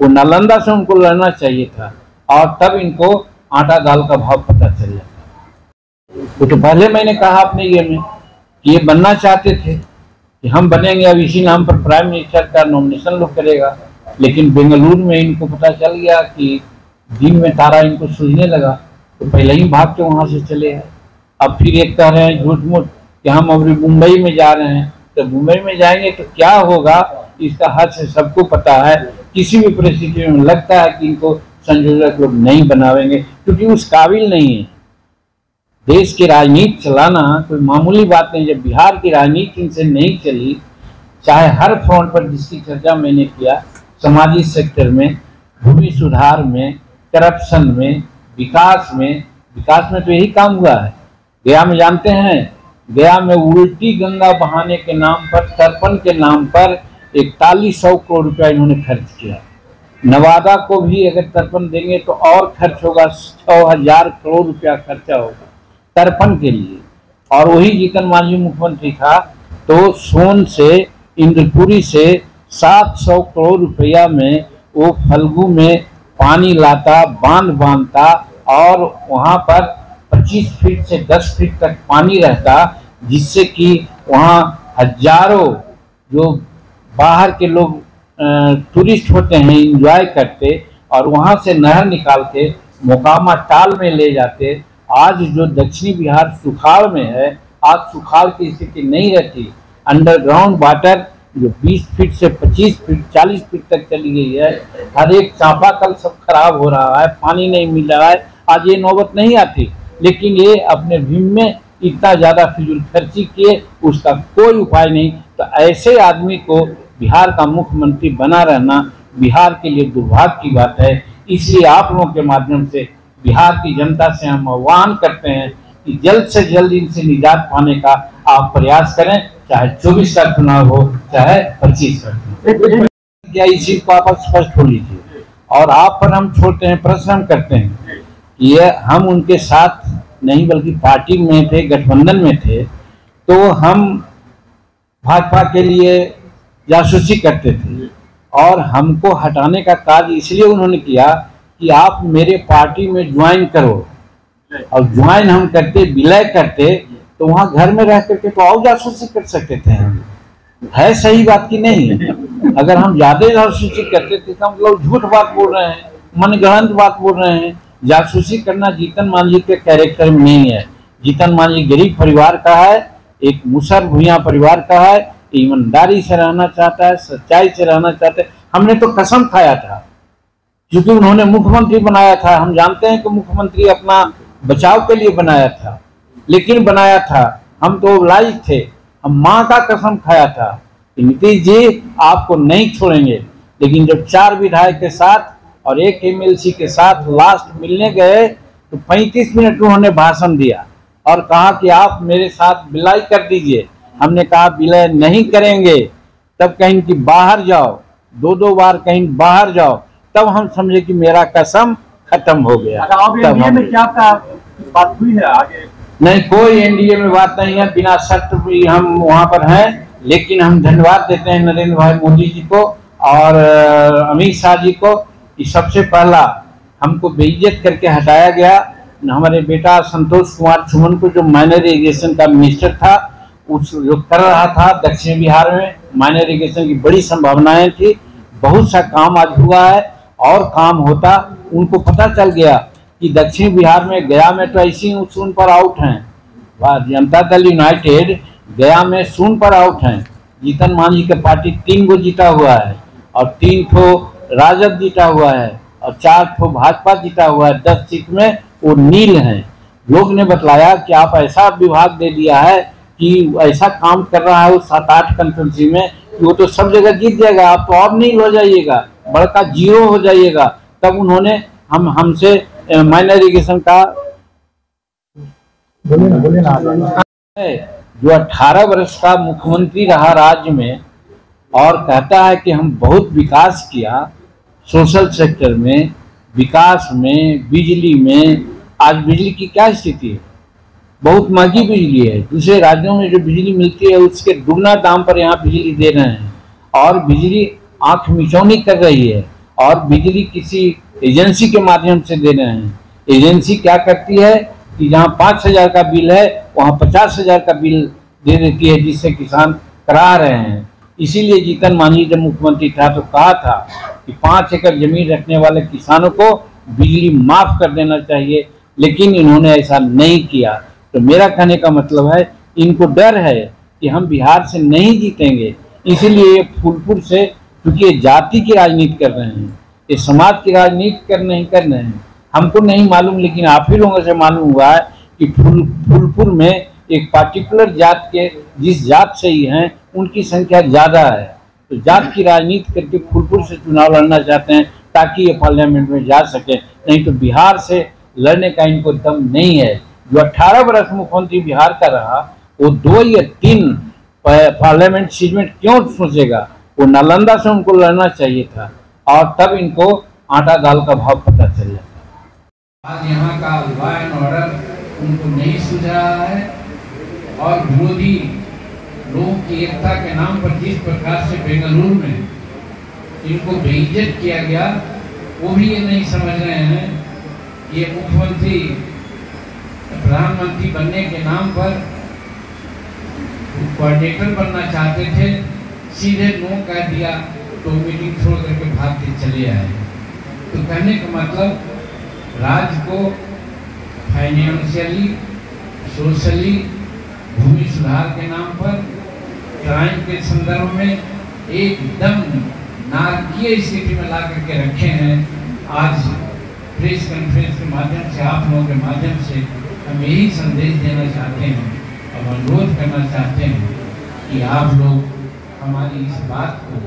वो नालंदा से उनको लड़ना चाहिए था और तब इनको आटा दाल का भाव पता चल जाता। वो तो पहले मैंने कहा अपने ये में कि ये बनना चाहते थे कि हम बनेंगे, अब इसी नाम पर प्राइम मिनिस्टर का नॉमिनेशन लोग करेगा, लेकिन बेंगलुरु में इनको पता चल गया कि दिन में तारा इनको सूझने लगा, तो पहले ही भाग के वहां से चले आए। अब फिर एक कह रहे हैं झूठ मूठ कि हम अभी मुंबई में जा रहे हैं, तो मुंबई में जाएंगे तो क्या होगा इसका हद से सबको पता है। किसी भी परिस्थिति में लगता है कि इनको संयोजक लोग नहीं बनावेंगे, क्योंकि उस काबिल नहीं है। देश की राजनीति चलाना कोई मामूली बात नहीं। जब बिहार की राजनीति इनसे नहीं चली, चाहे हर फ्रंट पर जिसकी चर्चा मैंने किया, सामाजिक सेक्टर में, भूमि सुधार में, करप्शन में, विकास में तो यही काम हुआ है। गया में जानते हैं, गया में उल्टी गंगा बहाने के नाम पर, तर्पण के नाम पर 4100 करोड़ रुपया इन्होंने खर्च किया। नवादा को भी अगर तर्पण देंगे तो और खर्च होगा, 6000 करोड़ रुपया खर्चा होगा तर्पण के लिए। और वही जीतन मांझी मुख्यमंत्री था तो सोन से, इंद्रपुरी से 700 करोड़ रुपया में वो फल्गु में पानी लाता, बांध बांधता और वहाँ पर 25 फीट से 10 फीट तक पानी रहता, जिससे कि वहाँ हजारों जो बाहर के लोग टूरिस्ट होते हैं एंजॉय करते और वहाँ से नहर निकाल के मोकामा टाल में ले जाते। आज जो दक्षिणी बिहार सुखाड़ में है, आज सुखाड़ की स्थिति नहीं रहती। अंडरग्राउंड वाटर जो 20 फीट से 25 फीट 40 फीट तक चली गई है। हर एक चापाकल सब खराब हो रहा है, पानी नहीं मिल रहा है। आज ये नौबत नहीं आती, लेकिन ये अपने भीम में इतना ज़्यादा फिजूल खर्ची किए, उसका कोई उपाय नहीं। तो ऐसे आदमी को बिहार का मुख्यमंत्री बना रहना बिहार के लिए दुर्भाग्य की बात है। इसलिए आप लोगों के माध्यम से बिहार की जनता से हम आह्वान करते हैं कि जल्द से जल्द इनसे निजात पाने का आप प्रयास करें, चाहे 24 का चुनाव हो चाहे 25 का चुनाव। क्या इस चीज को आप स्पष्ट हो लीजिए। और आप पर हम छोड़ते हैं, प्रश्न हम करते हैं, ये हम उनके साथ नहीं बल्कि पार्टी में थे, गठबंधन में थे, तो हम भाजपा के लिए जासूसी करते थे और हमको हटाने का कार्य इसलिए उन्होंने किया कि आप मेरे पार्टी में ज्वाइन करो। और ज्वाइन हम करते, विलय करते, तो वहां घर में रह करके तो और जासूसी कर सकते थे। है सही बात की नहीं? अगर हम ज्यादा जासूसी करते थे तो हम लोग झूठ बात बोल रहे हैं, मनगढ़ंत बात बोल रहे हैं। जासूसी करना जीतन मांझी के कैरेक्टर में नहीं है। जीतन मांझी गरीब परिवार का है, एक मुसर भुइयां परिवार का है, ईमानदारी से रहना चाहता है, सच्चाई से रहना चाहता है। हमने तो कसम खाया था, क्योंकि उन्होंने मुख्यमंत्री बनाया था। हम जानते हैं कि मुख्यमंत्री अपना बचाव के लिए बनाया था, लेकिन बनाया था, हम तो लाइक थे। हम माँ का कसम खाया था कि नीतीश जी आपको नहीं छोड़ेंगे। लेकिन जब 4 विधायक के साथ और 1 MLC के साथ लास्ट मिलने गए तो 35 मिनट उन्होंने भाषण दिया और कहा कि आप मेरे साथ विलय कर दीजिए। हमने कहा विलय नहीं करेंगे। तब कहीं कि बाहर जाओ, 2 बार कहीं बाहर जाओ, तब हम समझे कि मेरा कसम खत्म हो गया। एनडीए में क्या बात हुई है आगे? नहीं, कोई एनडीए में बात नहीं है। बिना शर्त भी हम वहां पर हैं, लेकिन हम धन्यवाद देते हैं नरेंद्र भाई मोदी जी को और अमित शाह जी को। सबसे पहला हमको बेइज्जत करके हटाया गया। हमारे बेटा संतोष कुमार सुमन को, जो माइनर इरिगेशन का मिनिस्टर था, उस जो कर रहा था दक्षिण बिहार में माइनर इरिगेशन की बड़ी संभावनाएं थी। बहुत सा काम आज हुआ है और काम होता। उनको पता चल गया कि दक्षिण बिहार में, गया में तो ऐसी शून्य पर आउट हैं। जनता दल यूनाइटेड गया में शून्य पर आउट हैं। जीतन मांझी के पार्टी 3 गो जीता हुआ है और 3 ठो राजद जीता हुआ है और 4 ठो भाजपा जीता हुआ है। 10 सीट में वो नील हैं। लोग ने बतलाया कि आप ऐसा विभाग दे दिया है कि ऐसा काम कर रहा है उस 7-8 कंस्टिट्यूंसी में कि वो तो सब जगह जीत जाएगा, आप तो और नील हो जाइएगा, बड़का 0 हो जाइएगा। तब उन्होंने हमसे माइनर इरिगेशन का जो 18 वर्ष का मुख्यमंत्री रहा राज्य में और कहता है कि हम बहुत विकास किया सोशल सेक्टर में, विकास में, बिजली में। आज बिजली की क्या स्थिति है? बहुत महंगी बिजली है। दूसरे राज्यों में जो बिजली मिलती है उसके दुगना दाम पर यहाँ बिजली दे रहे हैं और बिजली आंख मिचौनी कर रही है। और बिजली किसी एजेंसी के माध्यम से दे रहे हैं। एजेंसी क्या करती है कि जहाँ 5,000 का बिल है वहाँ 50,000 का बिल दे देती है, जिससे किसान करा रहे हैं। इसीलिए जीतन मांझी जब मुख्यमंत्री था तो कहा था कि 5 एकड़ जमीन रखने वाले किसानों को बिजली माफ कर देना चाहिए, लेकिन इन्होंने ऐसा नहीं किया। तो मेरा कहने का मतलब है, इनको डर है कि हम बिहार से नहीं जीतेंगे, इसीलिए ये फूलपुर से, क्योंकि ये जाति की राजनीति कर रहे हैं, ये समाज की राजनीति कर रहे हैं। हमको नहीं मालूम, लेकिन आप ही लोगों से मालूम हुआ है कि फूलपुर में एक पार्टिकुलर जात के, जिस जात से ही हैं उनकी संख्या ज़्यादा है, तो जात की राजनीति करके फूलपुर से चुनाव लड़ना चाहते हैं ताकि ये पार्लियामेंट में जा सके, नहीं तो बिहार से लड़ने का इनको दम नहीं है। जो 18 वर्ष मुख्यमंत्री बिहार का रहा, वो 2 या 3 पार्लियामेंट सीट में क्यों सोचेगा? वो नालंदा से उनको लड़ना चाहिए था, और तब इनको आटा दाल का भाव पता चल जाता। आज यहाँ का लॉ एंड ऑर्डर उनको नहीं सूझ रहा है, और विरोधी लोगों की एकता के नाम पर जिस प्रकार से बेंगलुरु में इनको बेइज्जत किया गया, वो भी ये नहीं समझ रहे हैं। ये मुख्यमंत्री प्रधानमंत्री बनने के नाम पर कोऑर्डिनेटर बनना चाहते थे, सीधे नो कह दिया तो मीटिंग छोड़ करके भाग के चले आए। तो कहने का मतलब, राज्य को फाइनेंशियली, सोशली, भूमि सुधार के नाम पर, क्राइम के संदर्भ में एकदम नारकीय स्थिति में ला करके रखे हैं। आज प्रेस कॉन्फ्रेंस के माध्यम से, आप लोगों के माध्यम से हम यही संदेश देना चाहते हैं और अनुरोध करना चाहते हैं कि आप लोग हमारी इस बात को